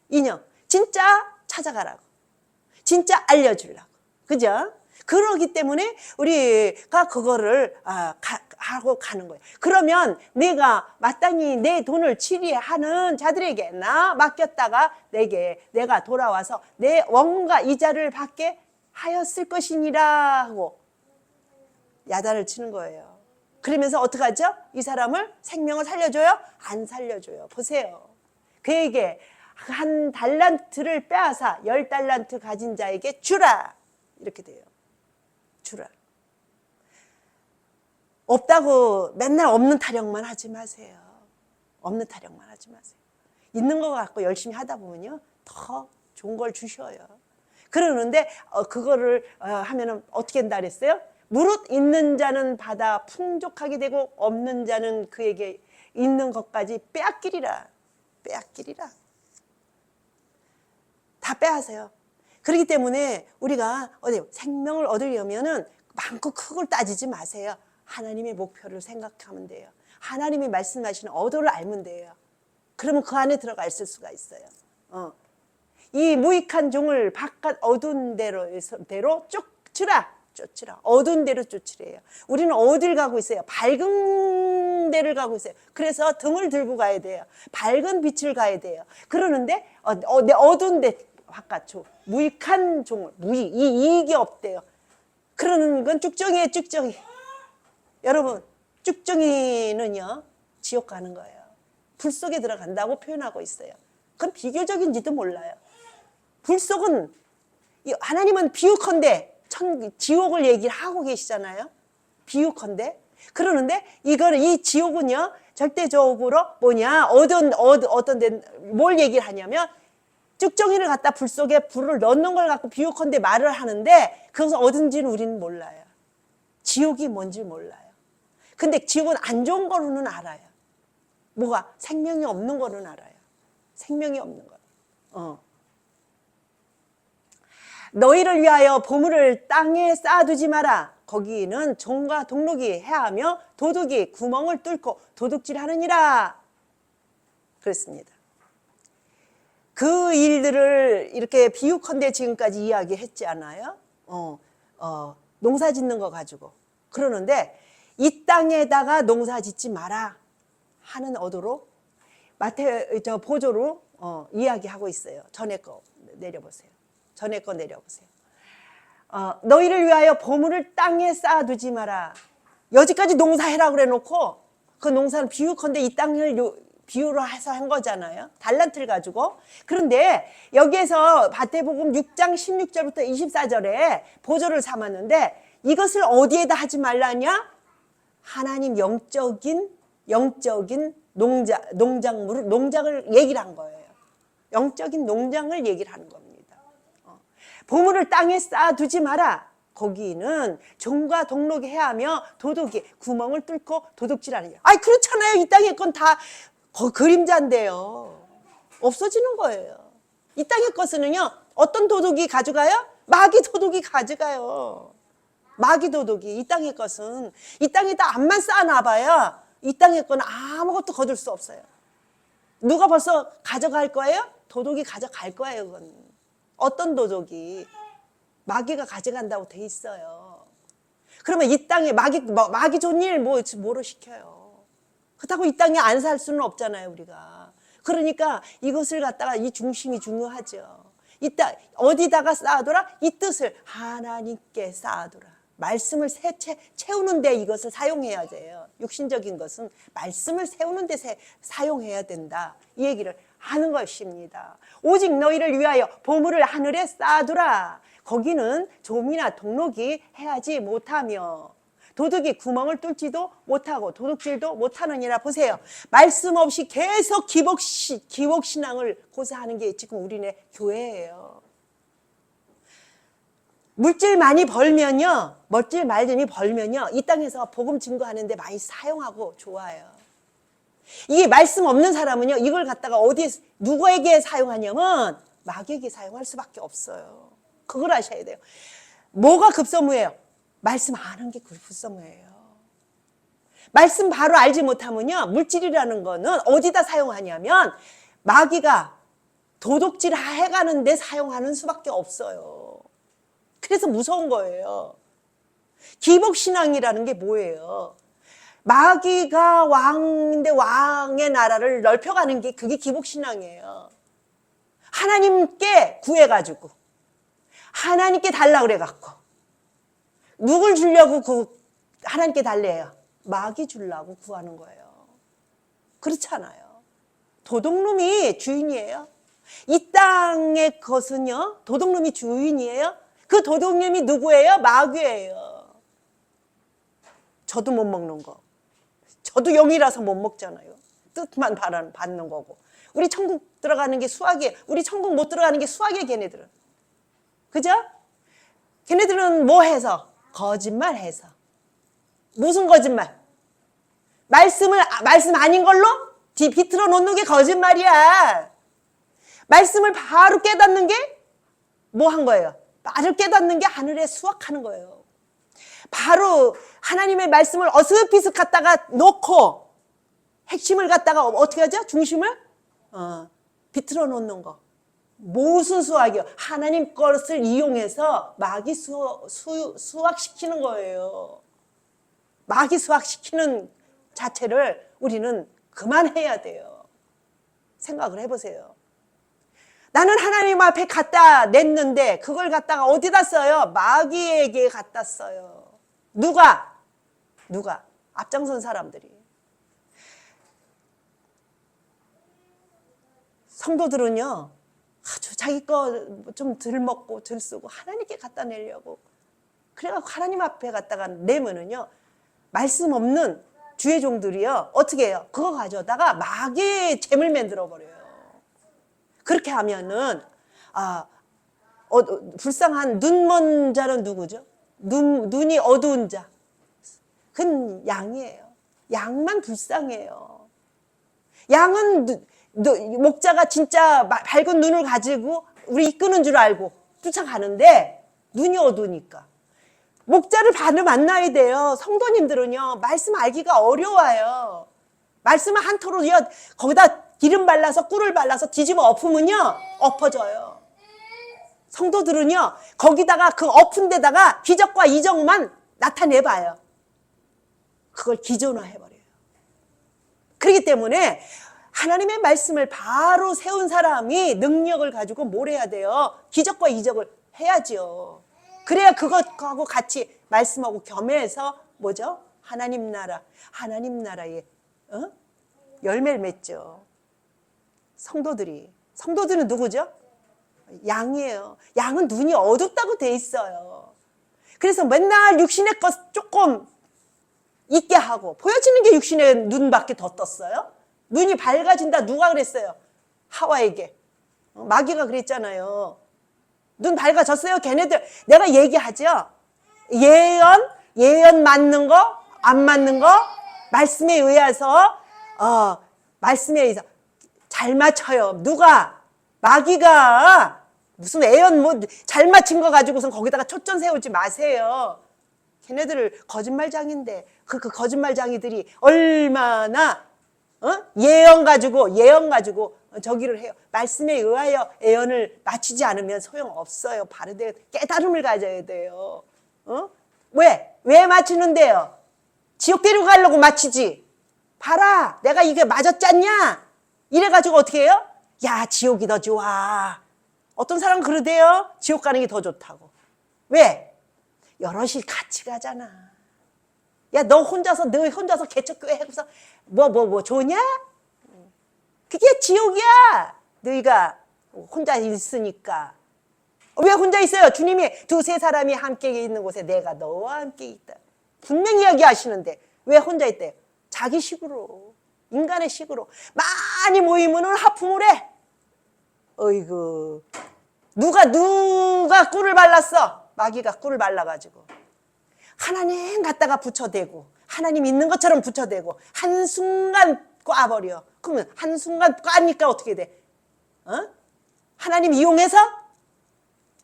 인형. 진짜 찾아가라고. 진짜 알려주려고. 그죠? 그러기 때문에 우리가 그거를 하고 가는 거예요. 그러면 내가 마땅히 내 돈을 치리하는 자들에게 나 맡겼다가 내가 돌아와서 내 원과 이자를 받게 하였을 것이니라 하고 야단을 치는 거예요. 그러면서 어떡하죠? 이 사람을 생명을 살려줘요? 안 살려줘요. 보세요. 그에게 한 달란트를 빼앗아 10달란트 가진 자에게 주라. 이렇게 돼요. 주라. 없다고 맨날 없는 타령만 하지 마세요. 없는 타령만 하지 마세요. 있는 거 갖고 열심히 하다 보면요, 더 좋은 걸 주셔요. 그러는데 그거를 하면은 어떻게 한다 그랬어요? 무릇 있는 자는 받아 풍족하게 되고 없는 자는 그에게 있는 것까지 빼앗기리라. 빼앗기리라. 다 빼앗아요. 그렇기 때문에 우리가 생명을 얻으려면은 많고 크고 따지지 마세요. 하나님의 목표를 생각하면 돼요. 하나님이 말씀하시는 어도를 알면 돼요. 그러면 그 안에 들어가 있을 수가 있어요. 이 무익한 종을 바깥 어두운 대로 쫓으라. 어두운 대로 쫓으래요. 우리는 어딜 가고 있어요? 밝은 데를 가고 있어요. 그래서 등을 들고 가야 돼요. 밝은 빛을 가야 돼요. 그러는데 어두운 데 바깥쪽 무익한 종을 이익이 없대요. 그러는 건 쭉정이에요. 쭉정이. 여러분 쭉정이는요 지옥 가는 거예요. 불 속에 들어간다고 표현하고 있어요. 그건 비교적인지도 몰라요. 불 속은 하나님은 비유컨대 지옥을 얘기를 하고 계시잖아요. 비유컨대. 그러는데 이 지옥은요 절대적으로 뭐냐 어떤 데 뭘 얘기를 하냐면 쭉정이를 갖다 불 속에 불을 넣는 걸 갖고 비유컨대 말을 하는데 그것은 어딘지는 우리는 몰라요. 지옥이 뭔지 몰라요. 근데 지옥은 안 좋은 거로는 알아요. 뭐가? 생명이 없는 거는 알아요. 생명이 없는 거. 너희를 위하여 보물을 땅에 쌓아두지 마라. 거기는 종과 동록이 해하며 도둑이 구멍을 뚫고 도둑질하느니라. 그랬습니다. 그 일들을 이렇게 비유컨대 지금까지 이야기했지 않아요? 농사 짓는 거 가지고. 그러는데 이 땅에다가 농사 짓지 마라 하는 어도로 보조로 이야기하고 있어요. 전에 거 내려보세요. 너희를 위하여 보물을 땅에 쌓아두지 마라. 여지까지 농사해라 그래 놓고 그 농사는 비유컨대 이 땅을 비유로 해서 한 거잖아요. 달란트를 가지고. 그런데 여기에서 마태복음 6장 16절부터 24절에 보조를 삼았는데 이것을 어디에다 하지 말라냐? 하나님 영적인 농장을 얘기를 한 거예요. 영적인 농장을 얘기를 하는 겁니다. 보물을 땅에 쌓아두지 마라. 거기는 종과 동록이 해하며 도둑이 구멍을 뚫고 도둑질하는 일. 아이 그렇잖아요. 이 땅의 건 다 그림자인데요. 없어지는 거예요. 이 땅의 것은요 어떤 도둑이 가져가요? 마귀 도둑이 가져가요. 마귀 도둑이. 이 땅의 것은 이 땅에다 암만 쌓아놔봐야 이 땅의 건 아무것도 거둘 수 없어요. 누가 벌써 가져갈 거예요? 도둑이 가져갈 거예요. 그건. 어떤 도둑이 마귀가 가져간다고 돼 있어요. 그러면 이 땅에 마귀 좋은 일 뭐로 시켜요? 그렇다고 이 땅에 안 살 수는 없잖아요, 우리가. 그러니까 이것을 갖다가 이 중심이 중요하죠. 이 땅 어디다가 쌓아둬라? 이 뜻을 하나님께 쌓아둬라. 말씀을 채우는 데 이것을 사용해야 돼요. 육신적인 것은 말씀을 세우는 데 사용해야 된다. 이 얘기를 하는 것입니다. 오직 너희를 위하여 보물을 하늘에 쌓아두라. 거기는 좀이나 동록이 해하지 못하며 도둑이 구멍을 뚫지도 못하고 도둑질도 못하느니라. 보세요. 말씀 없이 계속 기복신앙을 고사하는 게 지금 우리네 교회예요. 물질 많이 벌면요, 멋질 많이 벌면요, 이 땅에서 복음 증거하는데 많이 사용하고 좋아요. 이게 말씀 없는 사람은요, 이걸 갖다가 누구에게 사용하냐면 마귀에게 사용할 수밖에 없어요. 그걸 아셔야 돼요. 뭐가 급선무예요? 말씀 아는 게 급선무예요. 말씀 바로 알지 못하면요, 물질이라는 거는 어디다 사용하냐면 마귀가 도둑질 해가는데 사용하는 수밖에 없어요. 그래서 무서운 거예요. 기복신앙이라는 게 뭐예요? 마귀가 왕인데 왕의 나라를 넓혀가는 게 그게 기복신앙이에요. 하나님께 구해가지고 하나님께 달라 그래갖고 누굴 주려고 하나님께 달래요? 마귀 주려고 구하는 거예요. 그렇잖아요. 도둑놈이 주인이에요. 이 땅의 것은요, 도둑놈이 주인이에요. 그 도둑놈이 누구예요? 마귀예요. 저도 못 먹는 거. 저도 영이라서 못 먹잖아요. 뜻만 받는 거고. 우리 천국 들어가는 게 수학이에요. 우리 천국 못 들어가는 게 수학이에요, 걔네들은. 그죠? 걔네들은 뭐 해서? 거짓말 해서. 무슨 거짓말? 말씀 아닌 걸로 비틀어 놓는 게 거짓말이야. 말씀을 바로 깨닫는 게 뭐 한 거예요? 바로 깨닫는 게 하늘에 수확하는 거예요. 바로 하나님의 말씀을 어스피스 갖다가 놓고 핵심을 갖다가 어떻게 하죠? 중심을 비틀어 놓는 거. 무슨 수학이요? 하나님 것을 이용해서 마귀 수확시키는 거예요. 마귀 수확시키는 자체를 우리는 그만해야 돼요. 생각을 해보세요. 나는 하나님 앞에 갖다 냈는데 그걸 갖다가 어디다 써요? 마귀에게 갖다 써요. 누가? 앞장선 사람들이. 성도들은요, 아주 자기 거 좀 덜 먹고 덜 쓰고 하나님께 갖다 내려고. 그래갖고 하나님 앞에 갖다가 내면은요, 말씀 없는 주의 종들이요, 어떻게 해요? 그거 가져다가 마귀의 잼을 만들어 버려요. 그렇게 하면은, 불쌍한 눈먼 자는 누구죠? 눈이 어두운 자. 그건 양이에요. 양만 불쌍해요. 양은 목자가 진짜 밝은 눈을 가지고 우리 이끄는 줄 알고 쫓아가는데 눈이 어두우니까. 목자를 바로 만나야 돼요. 성도님들은요, 말씀 알기가 어려워요. 말씀을 한 토로 거기다 기름 발라서 꿀을 발라서 뒤집어 엎으면요, 엎어져요. 성도들은요, 거기다가 그 엎은 데다가 기적과 이적만 나타내봐요. 그걸 기존화해버려요. 그렇기 때문에 하나님의 말씀을 바로 세운 사람이 능력을 가지고 뭘 해야 돼요? 기적과 이적을 해야죠. 그래야 그것하고 같이 말씀하고 겸해서 뭐죠? 하나님 나라의 열매를 맺죠. 성도들은 누구죠? 양이에요. 양은 눈이 어둡다고 돼 있어요. 그래서 맨날 육신의 것 조금 있게 하고, 보여지는 게 육신의 눈밖에 더 떴어요. 눈이 밝아진다. 누가 그랬어요? 하와에게. 마귀가 그랬잖아요. 눈 밝아졌어요. 걔네들. 내가 얘기하죠. 예언 맞는 거, 안 맞는 거, 말씀에 의해서 잘 맞춰요. 누가? 마귀가. 무슨 예언 잘 맞힌 거 가지고선 거기다가 초점 세우지 마세요. 걔네들 거짓말장인데 그 거짓말장이들이 얼마나 예언 가지고 저기를 해요. 말씀에 의하여 예언을 맞추지 않으면 소용없어요. 바르게 깨달음을 가져야 돼요. 왜 맞추는데요? 지옥 데려가려고 맞추지. 봐라, 내가 이게 맞았잖냐? 이래가지고 어떻게 해요? 야, 지옥이 더 좋아. 어떤 사람은 그러대요. 지옥 가는 게 더 좋다고. 왜? 여럿이 같이 가잖아. 야, 너 혼자서 개척교회 해서 뭐 좋냐? 그게 지옥이야. 너희가 혼자 있으니까. 왜 혼자 있어요? 주님이 두세 사람이 함께 있는 곳에 내가 너와 함께 있다. 분명히 이야기하시는데 왜 혼자 있대요? 자기 식으로, 인간의 식으로. 많이 모이면은 하품을 해. 어이구, 누가 꿀을 발랐어? 마귀가 꿀을 발라가지고 하나님 갖다가 붙여대고, 하나님 있는 것처럼 붙여대고 한순간 꽈버려. 그러면 한순간 꽈니까 어떻게 돼? 하나님 이용해서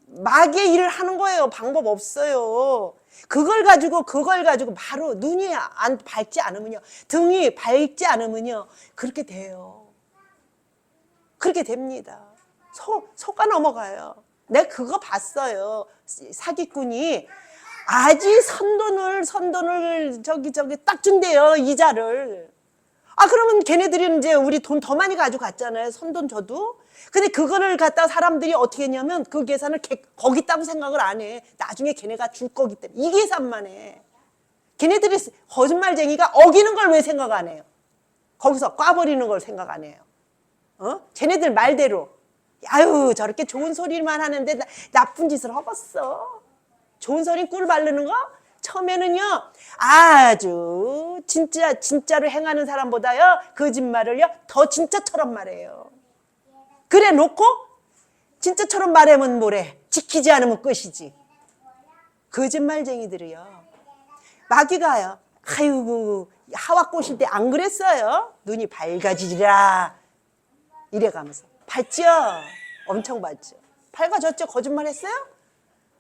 마귀의 일을 하는 거예요. 방법 없어요. 그걸 가지고 바로 눈이 밝지 않으면요, 등이 밝지 않으면요, 그렇게 돼요. 그렇게 됩니다. 속아 넘어가요. 내가 그거 봤어요. 사기꾼이 아직 선돈을 저기 딱 준대요, 이자를. 그러면 걔네들이 이제 우리 돈 더 많이 가지고 갔잖아요. 선돈 줘도. 근데 그거를 갖다가 사람들이 어떻게 했냐면 그 계산을 거기 있다고 생각을 안 해. 나중에 걔네가 줄 거기 때문에. 이 계산만 해. 걔네들이 거짓말쟁이가 어기는 걸 왜 생각 안 해요? 거기서 꽈버리는 걸 생각 안 해요. 쟤네들 말대로. 아유, 저렇게 좋은 소리만 하는데 나쁜 짓을 하겠어. 좋은 소리 꿀 바르는 거? 처음에는요, 아주 진짜로 행하는 사람보다요, 거짓말을요, 더 진짜처럼 말해요. 그래 놓고 진짜처럼 말하면 뭐래? 지키지 않으면 끝이지. 거짓말쟁이들이요. 마귀가요, 아이고, 하와 꼬실 때 안 그랬어요? 눈이 밝아지리라. 이래가면서. 밝죠? 엄청 밝죠. 밝아졌죠? 거짓말 했어요?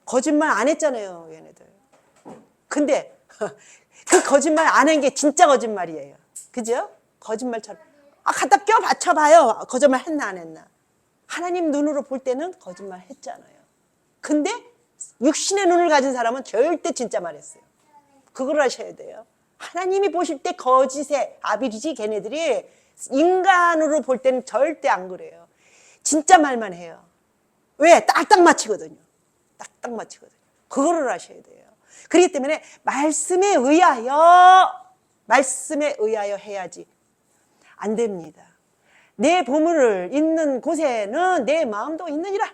거짓말 안 했잖아요, 얘네들. 근데 그 거짓말 안 한 게 진짜 거짓말이에요. 그죠? 거짓말처럼. 갖다 껴 받쳐봐요. 거짓말 했나 안 했나. 하나님 눈으로 볼 때는 거짓말 했잖아요. 근데 육신의 눈을 가진 사람은 절대 진짜 말했어요. 그걸 하셔야 돼요. 하나님이 보실 때 거짓의 아비리지 걔네들이 인간으로 볼 때는 절대 안 그래요. 진짜 말만 해요. 왜? 딱딱 맞히거든요. 딱딱 맞히거든요. 그거를 아셔야 돼요. 그렇기 때문에 말씀에 의하여 해야지 안 됩니다. 내 보물을 있는 곳에는 내 마음도 있느니라.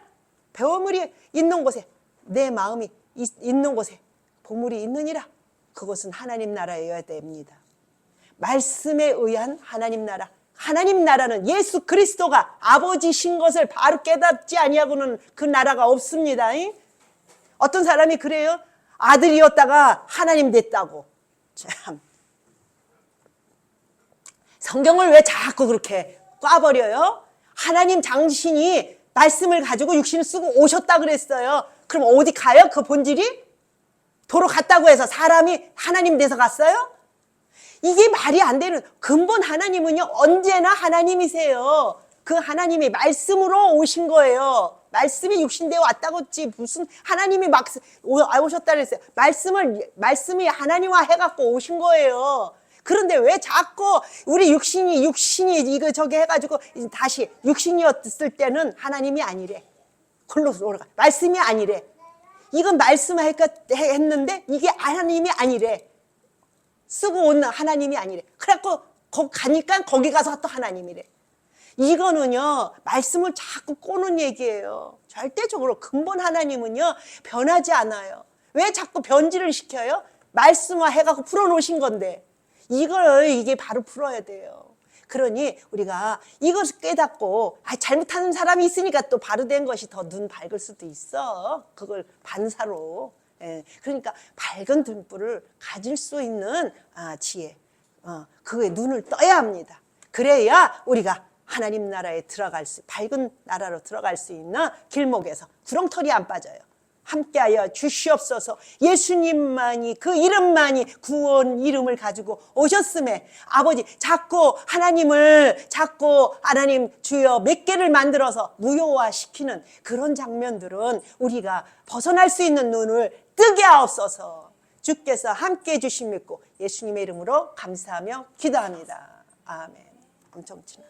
보물이 있는 곳에 내 마음이 있는 곳에 보물이 있느니라. 그것은 하나님 나라여야 됩니다. 말씀에 의한 하나님 나라. 하나님 나라는 예수 그리스도가 아버지신 것을 바로 깨닫지 아니하고는 그 나라가 없습니다. 어떤 사람이 그래요? 아들이었다가 하나님 됐다고. 참. 성경을 왜 자꾸 그렇게 꽈버려요? 하나님 당신이 말씀을 가지고 육신을 쓰고 오셨다 그랬어요. 그럼 어디 가요? 그 본질이? 도로 갔다고 해서 사람이 하나님 돼서 갔어요? 이게 말이 안 되는, 근본 하나님은요 언제나 하나님이세요. 그 하나님이 말씀으로 오신 거예요. 말씀이 육신되어 왔다고 했지 무슨 하나님이 막 오셨다 그랬어요. 말씀이 하나님화 해갖고 오신 거예요. 그런데 왜 자꾸 우리 육신이 이거 저기 해가지고 다시 육신이었을 때는 하나님이 아니래. 글로 돌아가. 말씀이 아니래. 이건 말씀했는데 이게 하나님이 아니래. 쓰고 온 하나님이 아니래. 그래갖고 거기 가니까 거기 가서 또 하나님이래. 이거는요 말씀을 자꾸 꼬는 얘기예요. 절대적으로 근본 하나님은요 변하지 않아요. 왜 자꾸 변질을 시켜요? 말씀화 해갖고 풀어놓으신 건데 이게 바로 풀어야 돼요. 그러니 우리가 이것을 깨닫고 잘못하는 사람이 있으니까 또 바로 된 것이 더 눈 밝을 수도 있어. 그걸 반사로. 그러니까 밝은 등불을 가질 수 있는 지혜, 그거에 눈을 떠야 합니다. 그래야 우리가 하나님 나라에 밝은 나라로 들어갈 수 있는 길목에서 구렁텅이 안 빠져요. 함께하여 주시옵소서. 예수님만이, 그 이름만이 구원 이름을 가지고 오셨음에 아버지 자꾸 하나님 주여 몇 개를 만들어서 무효화시키는 그런 장면들은 우리가 벗어날 수 있는 눈을 뜨게 하옵소서. 주께서 함께해 주심 믿고 예수님의 이름으로 감사하며 기도합니다. 아멘. 엄청 지나.